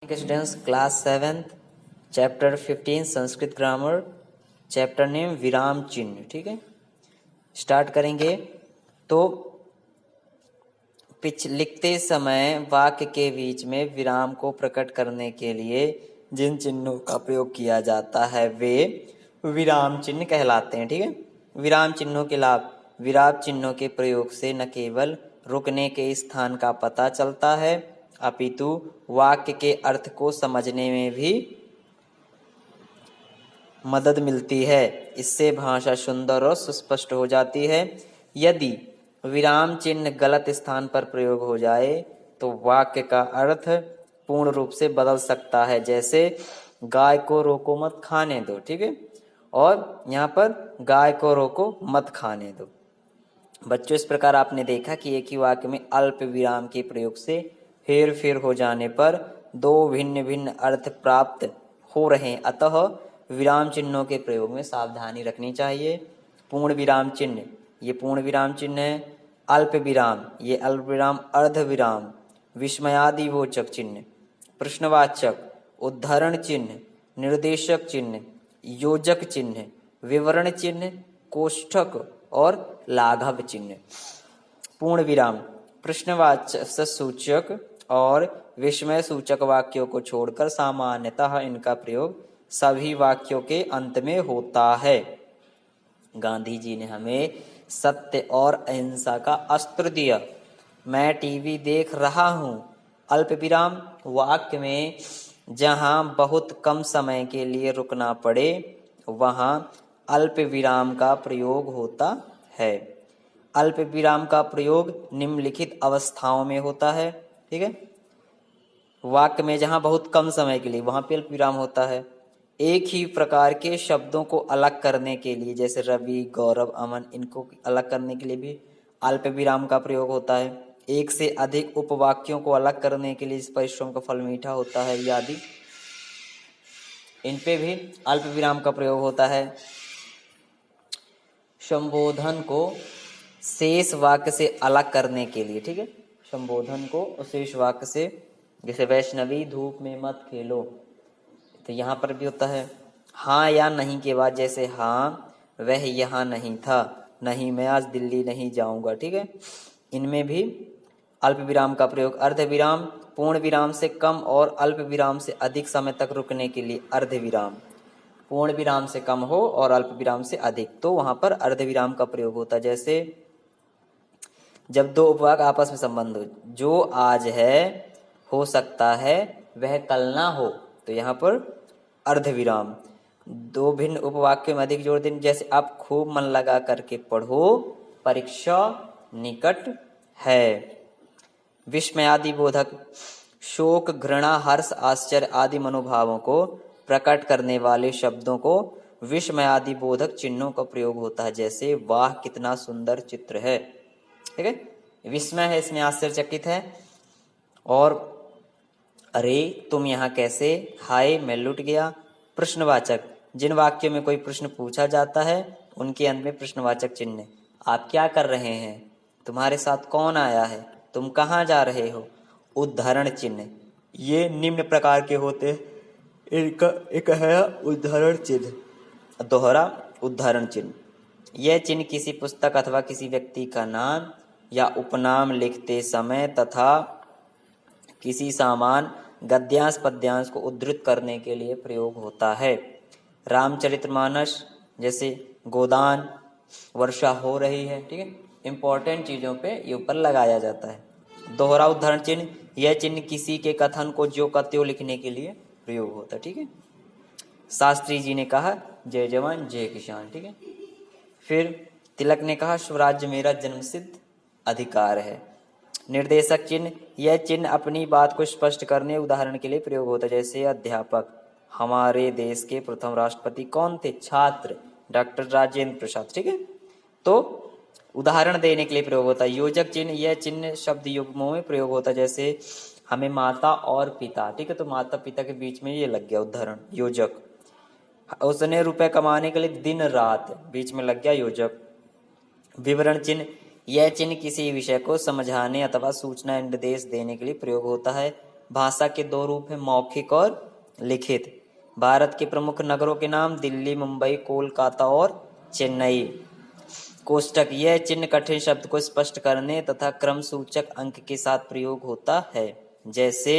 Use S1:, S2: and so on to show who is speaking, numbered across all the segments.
S1: Students class 7th chapter 15 Sanskrit grammar chapter name विराम चिन्ह। ठीक है, स्टार्ट करेंगे। तो लिखते समय वाक्य के बीच में विराम को प्रकट करने के लिए जिन चिन्हों का प्रयोग किया जाता है वे विराम चिन्ह कहलाते हैं। ठीक है, विराम चिन्हों के लाभ। विराम चिन्हों के प्रयोग से न केवल रुकने के स्थान का पता चलता है अपितु वाक्य के अर्थ को समझने में भी मदद मिलती है। इससे भाषा सुंदर और सुस्पष्ट हो जाती है। यदि विराम चिन्ह गलत स्थान पर प्रयोग हो जाए तो वाक्य का अर्थ पूर्ण रूप से बदल सकता है। जैसे गाय को रोको मत खाने दो। ठीक है, और यहाँ पर गाय को रोको मत खाने दो। बच्चों, इस प्रकार आपने देखा कि एक ही वाक्य में अल्प विराम के प्रयोग से हेर फेर हो जाने पर दो भिन्न भिन्न अर्थ प्राप्त हो रहे हैं। अतः विराम चिन्हों के प्रयोग में सावधानी रखनी चाहिए। पूर्ण विराम चिन्ह, ये पूर्ण विराम चिन्ह है। अल्प विराम, ये अल्प विराम। अर्ध विराम, विस्मयादिबोधक चिन्ह, प्रश्नवाचक, उद्धरण चिन्ह, निर्देशक चिन्ह, योजक चिन्ह, विवरण चिन्ह, कोष्ठक और लाघव चिन्ह। पूर्ण विराम प्रश्नवाचक सूचक और विस्मय सूचक वाक्यों को छोड़कर सामान्यतः इनका प्रयोग सभी वाक्यों के अंत में होता है। गांधी जी ने हमें सत्य और अहिंसा का अस्त्र दिया। मैं टीवी देख रहा हूँ। अल्प विराम वाक्य में जहाँ बहुत कम समय के लिए रुकना पड़े वहाँ अल्प विराम का प्रयोग होता है। अल्प विराम का प्रयोग निम्नलिखित अवस्थाओं में होता है। ठीक है, वाक्य में जहां बहुत कम समय के लिए वहां पे अल्प विराम होता है। एक ही प्रकार के शब्दों को अलग करने के लिए, जैसे रवि, गौरव, अमन, इनको अलग करने के लिए भी अल्प विराम का प्रयोग होता है। एक से अधिक उपवाक्यों को अलग करने के लिए इस परिश्रम का फल मीठा होता है आदि, इन पे भी अल्प विराम का प्रयोग होता है। संबोधन को शेष वाक्य से अलग करने के लिए, ठीक है, संबोधन को शेष वाक्य से, जैसे वैष्णवी धूप में मत खेलो, तो यहाँ पर भी होता है। हाँ या नहीं के बाद, जैसे हाँ वह यहाँ नहीं था, नहीं मैं आज दिल्ली नहीं जाऊंगा। ठीक है, इनमें भी अल्प विराम का प्रयोग। अर्ध विराम पूर्ण विराम से कम और अल्प विराम से अधिक समय तक रुकने के लिए अर्ध विराम। पूर्ण विराम से कम हो और अल्प विराम से अधिक, तो वहां पर अर्ध विराम का प्रयोग होता है। जैसे जब दो उपवाक्य आपस में संबंध हो, जो आज है हो सकता है वह कल ना हो, तो यहाँ पर अर्ध विराम। दो भिन्न उपवाक्यों में अधिक जोर देने, जैसे आप खूब मन लगा करके पढ़ो, परीक्षा निकट है। विस्मयादि बोधक शोक, घृणा, हर्ष, आश्चर्य आदि मनोभावों को प्रकट करने वाले शब्दों को विस्मयादि बोधक चिन्हों का प्रयोग होता है। जैसे वाह कितना सुंदर चित्र है। ठीक है, विस्मय है, इसमें आश्चर्यचकित है। और अरे तुम यहाँ कैसे, हाय मैं लुट गया। प्रश्नवाचक, जिन वाक्यों में कोई प्रश्न पूछा जाता है उनके अंत में प्रश्नवाचक चिन्ह। आप क्या कर रहे हैं, तुम्हारे साथ कौन आया है, तुम कहाँ जा रहे हो। उद्धरण चिन्ह, ये निम्न प्रकार के होते हैं। इनका एक है उद्धरण चिन्ह, दोहरा उद्धरण चिन्ह। यह चिन्ह किसी पुस्तक अथवा किसी व्यक्ति का नाम या उपनाम लिखते समय तथा किसी सामान, गद्यांश पद्यांश को उद्धृत करने के लिए प्रयोग होता है। रामचरितमानस, जैसे गोदान, वर्षा हो रही है। ठीक है, इंपॉर्टेंट चीजों पे ये ऊपर लगाया जाता है। दोहरा उद्धरण चिन्ह, यह चिन्ह किसी के कथन को ज्यों का त्यों लिखने के लिए प्रयोग होता है। ठीक है, शास्त्री जी ने कहा जय जवान जय किसान। ठीक है, फिर तिलक ने कहा स्वराज्य मेरा जन्मसिद्ध अधिकार है। निर्देशक चिन्ह, यह चिन्ह अपनी बात को स्पष्ट करने, उदाहरण के लिए प्रयोग होता है। जैसे अध्यापक, हमारे देश के प्रथम राष्ट्रपति कौन थे, छात्र डॉक्टर राजेंद्र प्रसाद। ठीक है, तो उदाहरण देने के लिए प्रयोग होता है। योजक चिन्ह, यह चिन्ह शब्द युग्मों में प्रयोग होता है। जैसे हमें माता और पिता, ठीक है, तो माता पिता के बीच में ये लग गया उदाहरण, योजक। उसने रुपए कमाने के लिए दिन रात, बीच में लग गया योजक। विवरण चिन्ह, यह चिन्ह किसी विषय को समझाने अथवा सूचना निर्देश देने के लिए प्रयोग होता है। भाषा के दो रूप हैं, मौखिक और लिखित। भारत के प्रमुख नगरों के नाम, दिल्ली, मुंबई, कोलकाता और चेन्नई। कोष्टक, यह चिन्ह कठिन शब्द को स्पष्ट करने तथा क्रम सूचक अंक के साथ प्रयोग होता है। जैसे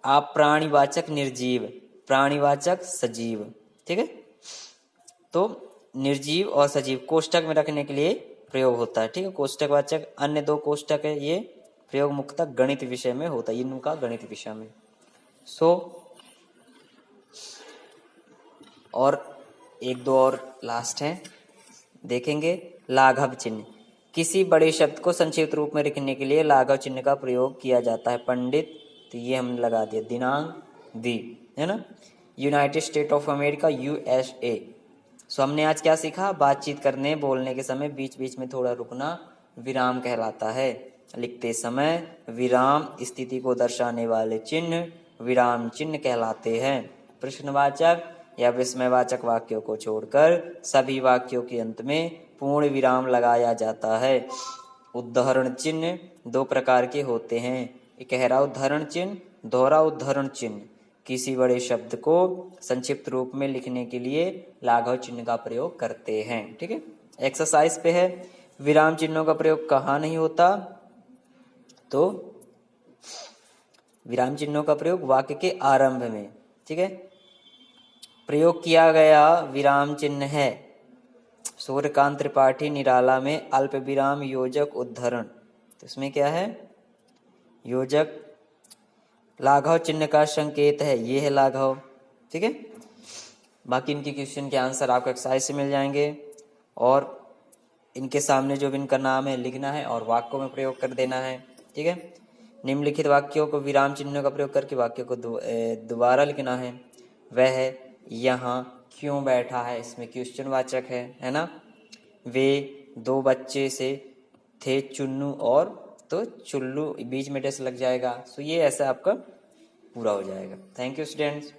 S1: आप प्राणीवाचक निर्जीव, प्राणीवाचक सजीव, ठीक है। तो निर्जीव और सजीव कोष्टक में रखने के लिए प्रयोग होता है, ठीक है। कोष्टकवाचक अन्य दो कोष्टक है, ये प्रयोग मुख्यतः गणित विषय में होता है, इनका गणित विषय में। और एक दो और लास्ट हैं, देखेंगे। लाघव चिन्ह, किसी बड़े शब्द को संक्षिप्त रूप में लिखने के लिए लाघव चिन्ह का प्रयोग किया जाता है। पंडित, तो ये हमने लगा दिया, दिनांक दी, है ना। United state of America, USA। सो हमने आज क्या सीखा, बातचीत करने बोलने के समय बीच बीच में थोड़ा रुकना विराम कहलाता है। लिखते समय विराम स्थिति को दर्शाने वाले चिन्ह विराम चिन्ह कहलाते हैं। प्रश्नवाचक या विस्मयवाचक वाक्यों को छोड़कर सभी वाक्यों के अंत में पूर्ण विराम लगाया जाता है। उद्धरण चिन्ह दो प्रकार के होते हैं, गहरा उद्धरण चिन्ह, दोहरा उद्धरण चिन्ह। किसी बड़े शब्द को संक्षिप्त रूप में लिखने के लिए लाघव चिन्ह का प्रयोग करते हैं, ठीक है। एक्सरसाइज पे है, विराम चिन्हों का प्रयोग कहाँ नहीं होता, तो विराम चिन्हों का प्रयोग वाक्य के आरंभ में, ठीक है। प्रयोग किया गया विराम चिन्ह है सूर्यकांत त्रिपाठी निराला में अल्प विराम योजक उद्धरण। तो इसमें क्या है, योजक लाघव चिन्ह का संकेत है, ये है लाघव, ठीक है। बाकी इनके क्वेश्चन के आंसर आपको एक्सरसाइज से मिल जाएंगे और इनके सामने जो भी इनका नाम है लिखना है और वाक्यों में प्रयोग कर देना है, ठीक है। निम्नलिखित वाक्यों को विराम चिन्हों का प्रयोग करके वाक्यों को दोबारा लिखना है। वह यहाँ क्यों बैठा है, इसमें क्वेश्चन वाचक है ना। वे दो बच्चे से थे चुन्नू और, तो चुल्लू बीच में डैश लग जाएगा। सो ये ऐसा आपका पूरा हो जाएगा। Thank you students.